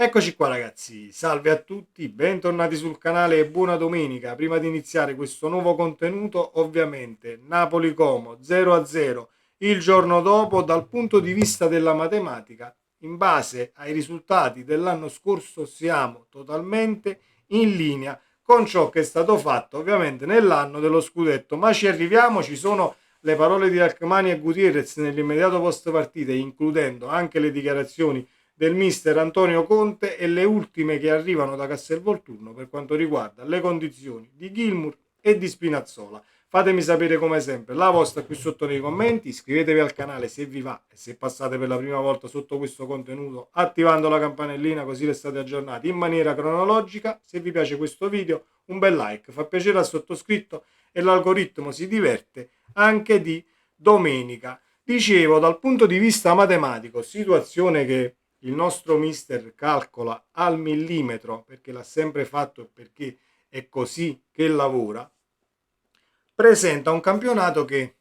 Eccoci qua ragazzi, salve a tutti, bentornati sul canale e buona domenica. Prima di iniziare questo nuovo contenuto, ovviamente Napoli-Como 0-0 il giorno dopo. Dal punto di vista della matematica, in base ai risultati dell'anno scorso, siamo totalmente in linea con ciò che è stato fatto ovviamente nell'anno dello scudetto, ma ci arriviamo. Ci sono le parole di Rachmani e Gutierrez nell'immediato post partita, includendo anche le dichiarazioni del mister Antonio Conte e le ultime che arrivano da Castelvolturno per quanto riguarda le condizioni di Gilmour e di Spinazzola. Fatemi sapere come sempre la vostra qui sotto nei commenti, iscrivetevi al canale se vi va e se passate per la prima volta sotto questo contenuto attivando la campanellina, così restate aggiornati in maniera cronologica. Se vi piace questo video un bel like, fa piacere al sottoscritto e l'algoritmo si diverte anche di domenica. Dicevo, dal punto di vista matematico, situazione che il nostro mister calcola al millimetro perché l'ha sempre fatto e perché è così che lavora, presenta un campionato che,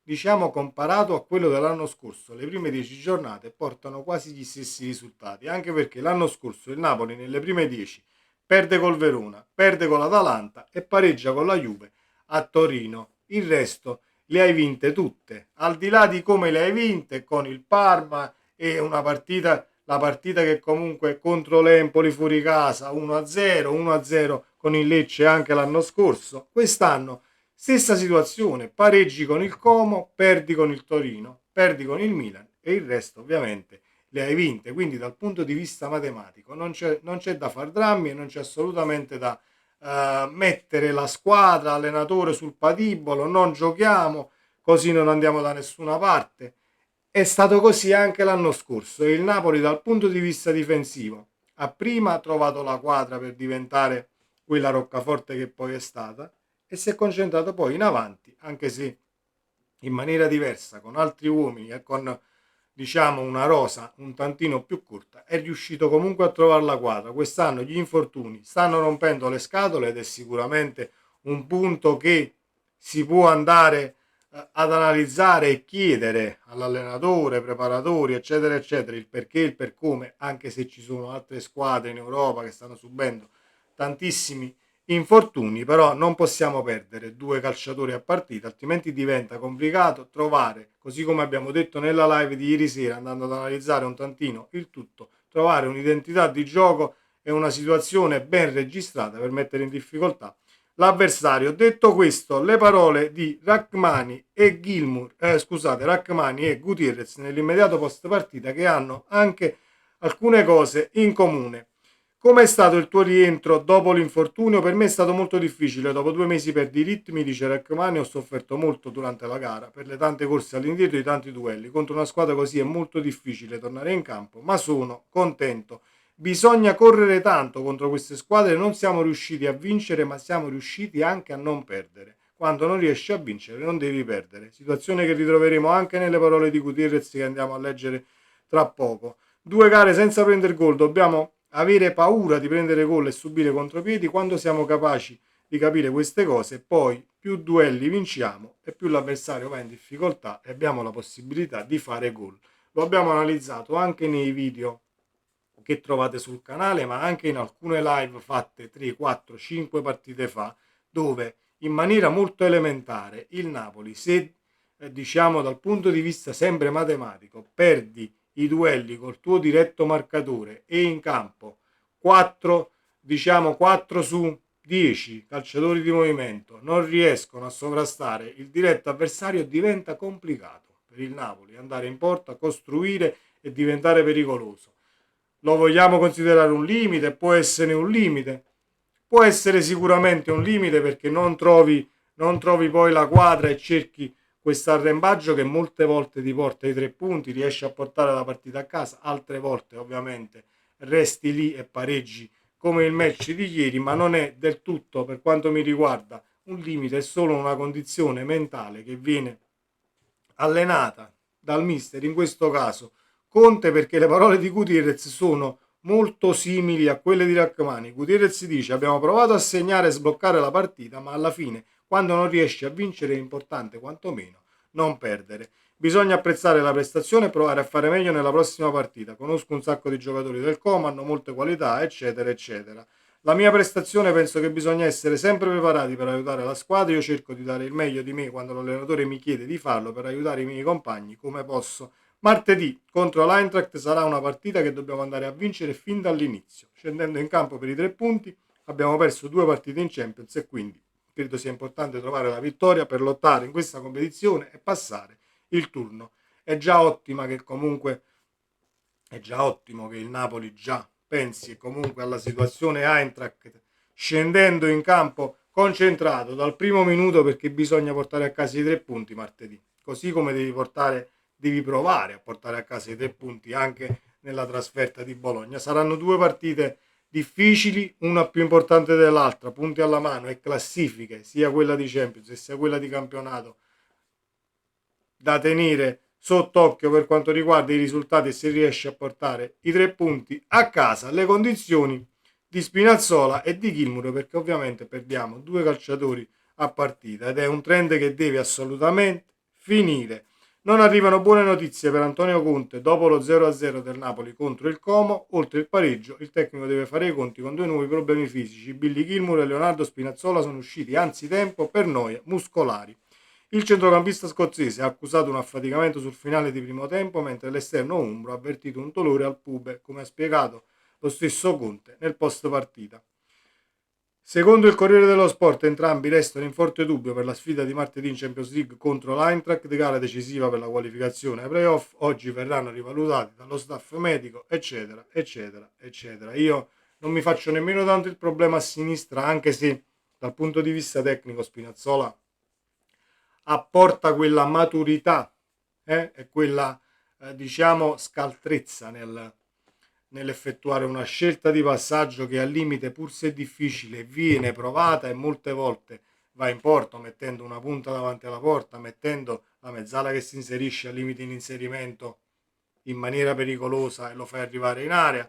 diciamo, comparato a quello dell'anno scorso, le prime 10 giornate portano quasi gli stessi risultati, anche perché l'anno scorso il Napoli nelle prime 10 perde col Verona, perde con l'Atalanta e pareggia con la Juve a Torino. Il resto le hai vinte tutte, al di là di come le hai vinte con il Parma e una partita, la partita che comunque contro l'Empoli fuori casa 1-0, 1-0 con il Lecce anche l'anno scorso. Quest'anno stessa situazione, pareggi con il Como, perdi con il Torino, perdi con il Milan e il resto ovviamente le hai vinte. Quindi dal punto di vista matematico non c'è da far drammi e non c'è assolutamente da mettere la squadra, allenatore sul patibolo, non giochiamo, così non andiamo da nessuna parte. È stato così anche l'anno scorso e il Napoli dal punto di vista difensivo ha prima trovato la quadra per diventare quella roccaforte che poi è stata e si è concentrato poi in avanti, anche se in maniera diversa, con altri uomini e con, diciamo, una rosa un tantino più corta, è riuscito comunque a trovare la quadra. Quest'anno gli infortuni stanno rompendo le scatole ed è sicuramente un punto che si può andare ad analizzare e chiedere all'allenatore, preparatori, eccetera, eccetera, il perché, il per come, anche se ci sono altre squadre in Europa che stanno subendo tantissimi infortuni. Però non possiamo perdere due calciatori a partita, altrimenti diventa complicato trovare, così come abbiamo detto nella live di ieri sera, andando ad analizzare un tantino il tutto, trovare un'identità di gioco e una situazione ben registrata per mettere in difficoltà l'avversario. Detto questo, le parole di Rachmani e Rachmani e Gutierrez nell'immediato post partita, che hanno anche alcune cose in comune. Come è stato il tuo rientro dopo l'infortunio? Per me è stato molto difficile. Dopo 2 mesi perdi i ritmi, dice Rachmani, ho sofferto molto durante la gara per le tante corse all'indietro e i tanti duelli. Contro una squadra così è molto difficile tornare in campo, ma sono contento. Bisogna correre tanto contro queste squadre, non siamo riusciti a vincere, ma siamo riusciti anche a non perdere. Quando non riesci a vincere non devi perdere. Situazione che ritroveremo anche nelle parole di Gutierrez che andiamo a leggere tra poco. 2 gare senza prendere gol, dobbiamo avere paura di prendere gol e subire contropiedi. Quando siamo capaci di capire queste cose, poi più duelli vinciamo e più l'avversario va in difficoltà e abbiamo la possibilità di fare gol. Lo abbiamo analizzato anche nei video che trovate sul canale, ma anche in alcune live fatte 3, 4, 5 partite fa, dove in maniera molto elementare il Napoli, se diciamo dal punto di vista sempre matematico, perdi i duelli col tuo diretto marcatore e in campo 4, diciamo 4 su 10 calciatori di movimento non riescono a sovrastare il diretto avversario, diventa complicato per il Napoli andare in porta, costruire e diventare pericoloso. Lo vogliamo considerare un limite? Può essere un limite, può essere sicuramente un limite, perché non trovi poi la quadra e cerchi questo arrembaggio che molte volte ti porta ai 3 punti, riesci a portare la partita a casa, altre volte ovviamente resti lì e pareggi come il match di ieri. Ma non è del tutto, per quanto mi riguarda, un limite, è solo una condizione mentale che viene allenata dal mister, in questo caso Conte, perché le parole di Gutierrez sono molto simili a quelle di Rachmani. Gutierrez dice: abbiamo provato a segnare e sbloccare la partita, ma alla fine, quando non riesci a vincere, è importante quantomeno non perdere. Bisogna apprezzare la prestazione e provare a fare meglio nella prossima partita. Conosco un sacco di giocatori del Como, hanno molte qualità, eccetera, eccetera. La mia prestazione penso che bisogna essere sempre preparati per aiutare la squadra. Io cerco di dare il meglio di me quando l'allenatore mi chiede di farlo per aiutare i miei compagni come posso. Martedì contro l'Eintracht sarà una partita che dobbiamo andare a vincere fin dall'inizio. Scendendo in campo per i 3 punti, abbiamo perso 2 partite in Champions e quindi credo sia importante trovare la vittoria per lottare in questa competizione e passare il turno. È già ottimo che il Napoli già pensi comunque alla situazione Eintracht scendendo in campo concentrato dal primo minuto, perché bisogna portare a casa i 3 punti martedì, così come devi provare a portare a casa i 3 punti anche nella trasferta di Bologna. Saranno 2 partite difficili, una più importante dell'altra, punti alla mano e classifiche, sia quella di Champions sia quella di campionato, da tenere sott'occhio per quanto riguarda i risultati, e se riesce a portare i 3 punti a casa. Le condizioni di Spinazzola e di Gilmour, perché ovviamente perdiamo 2 calciatori a partita ed è un trend che deve assolutamente finire. Non arrivano buone notizie per Antonio Conte dopo lo 0-0 del Napoli contro il Como. Oltre il pareggio, il tecnico deve fare i conti con 2 nuovi problemi fisici. Billy Gilmour e Leonardo Spinazzola sono usciti anzitempo per noie muscolari. Il centrocampista scozzese ha accusato un affaticamento sul finale di primo tempo, mentre l'esterno umbro ha avvertito un dolore al pube, come ha spiegato lo stesso Conte nel post partita. Secondo il Corriere dello Sport, entrambi restano in forte dubbio per la sfida di martedì in Champions League contro l'Eintracht, gara decisiva per la qualificazione ai playoff. Oggi verranno rivalutati dallo staff medico, eccetera, eccetera, eccetera. Io non mi faccio nemmeno tanto il problema a sinistra, anche se dal punto di vista tecnico Spinazzola apporta quella maturità e quella diciamo scaltrezza nell'effettuare una scelta di passaggio che al limite, pur se difficile, viene provata e molte volte va in porto mettendo una punta davanti alla porta, mettendo la mezzala che si inserisce al limite in inserimento in maniera pericolosa e lo fai arrivare in area.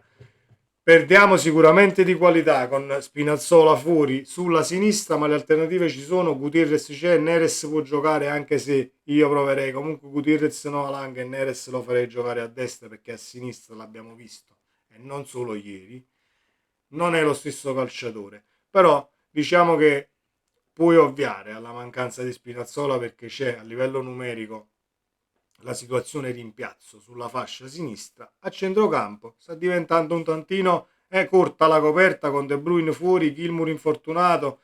Perdiamo sicuramente di qualità con Spinazzola fuori sulla sinistra, ma le alternative ci sono. Gutierrez c'è, Neres può giocare, anche se io proverei comunque Gutierrez no Alanga e Neres lo farei giocare a destra, perché a sinistra l'abbiamo visto e non solo ieri, non è lo stesso calciatore. Però diciamo che puoi ovviare alla mancanza di Spinazzola, perché c'è a livello numerico la situazione rimpiazzo sulla fascia sinistra. A centrocampo sta diventando un tantino corta la coperta, con De Bruyne fuori, Gilmour infortunato.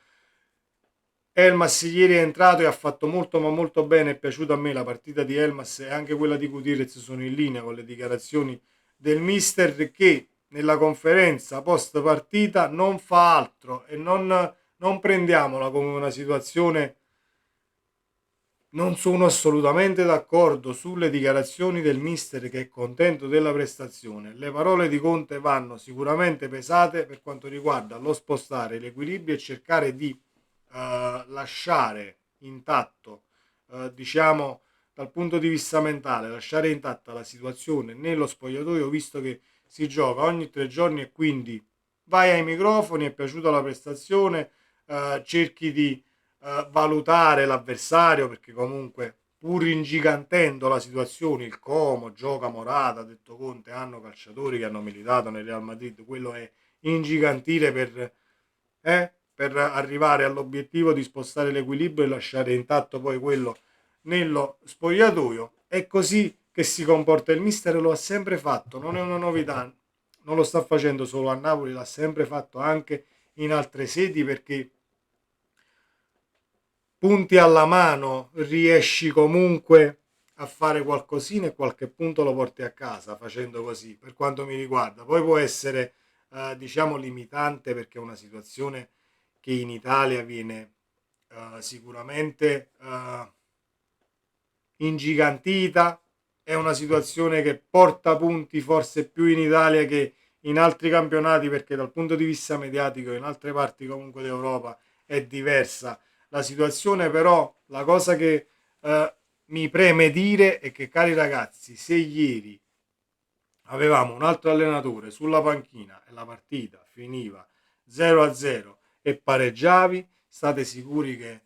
Elmas ieri è entrato e ha fatto molto ma molto bene, è piaciuta a me la partita di Elmas, e anche quella di Gutierrez sono in linea con le dichiarazioni del mister, che nella conferenza post partita non fa altro, e non prendiamola come una situazione. Non sono assolutamente d'accordo sulle dichiarazioni del mister, che è contento della prestazione. Le parole di Conte vanno sicuramente pesate per quanto riguarda lo spostare l'equilibrio e cercare di lasciare intatto, diciamo dal punto di vista mentale, lasciare intatta la situazione nello spogliatoio, visto che si gioca ogni 3 giorni e quindi vai ai microfoni, è piaciuta la prestazione, cerchi di valutare l'avversario, perché comunque pur ingigantendo la situazione, il Como gioca Morata, ha detto Conte, hanno calciatori che hanno militato nel Real Madrid, quello è ingigantire per arrivare all'obiettivo di spostare l'equilibrio e lasciare intatto poi quello nello spogliatoio. È così che si comporta il mister, lo ha sempre fatto, non è una novità, non lo sta facendo solo a Napoli, l'ha sempre fatto anche in altre sedi, perché punti alla mano riesci comunque a fare qualcosina e qualche punto lo porti a casa facendo così, per quanto mi riguarda. Poi può essere diciamo limitante, perché è una situazione che in Italia viene sicuramente ingigantita, è una situazione che porta punti forse più in Italia che in altri campionati, perché dal punto di vista mediatico in altre parti comunque d'Europa è diversa la situazione. Però la cosa che mi preme dire è che, cari ragazzi, se ieri avevamo un altro allenatore sulla panchina e la partita finiva 0-0 e pareggiavi, state sicuri che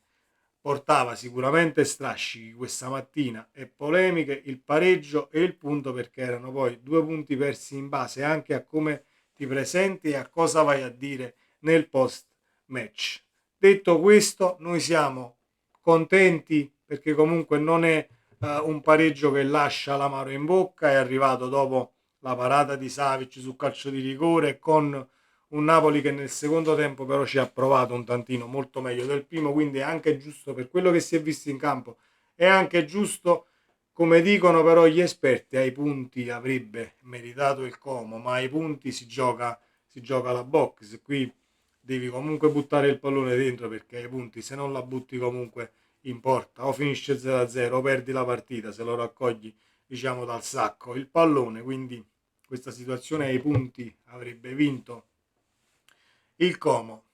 portava sicuramente strascichi questa mattina e polemiche, il pareggio e il punto, perché erano poi 2 punti persi in base anche a come ti presenti e a cosa vai a dire nel post match. Detto questo, noi siamo contenti perché comunque non è un pareggio che lascia l'amaro in bocca, è arrivato dopo la parata di Savic sul calcio di rigore, con un Napoli che nel secondo tempo però ci ha provato un tantino molto meglio del primo, quindi è anche giusto per quello che si è visto in campo, è anche giusto, come dicono però gli esperti, ai punti avrebbe meritato il Como, ma ai punti si gioca la box, qui devi comunque buttare il pallone dentro, perché ai punti se non la butti comunque in porta o finisce 0-0 o perdi la partita se lo raccogli, diciamo, dal sacco il pallone. Quindi questa situazione ai punti avrebbe vinto il Como.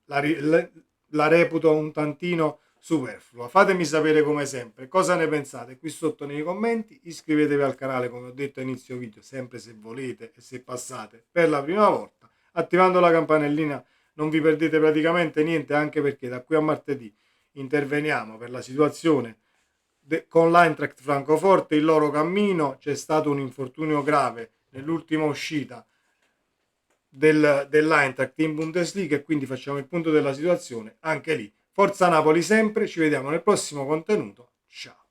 La reputo un tantino superflua. Fatemi sapere come sempre cosa ne pensate qui sotto nei commenti. Iscrivetevi al canale, come ho detto a inizio video, sempre se volete e se passate per la prima volta. Attivando la campanellina non vi perdete praticamente niente, anche perché da qui a martedì interveniamo per la situazione con l'Eintracht Francoforte, il loro cammino. C'è stato un infortunio grave nell'ultima uscita dell'Eintracht in Bundesliga, e quindi facciamo il punto della situazione anche lì. Forza Napoli sempre, ci vediamo nel prossimo contenuto, ciao.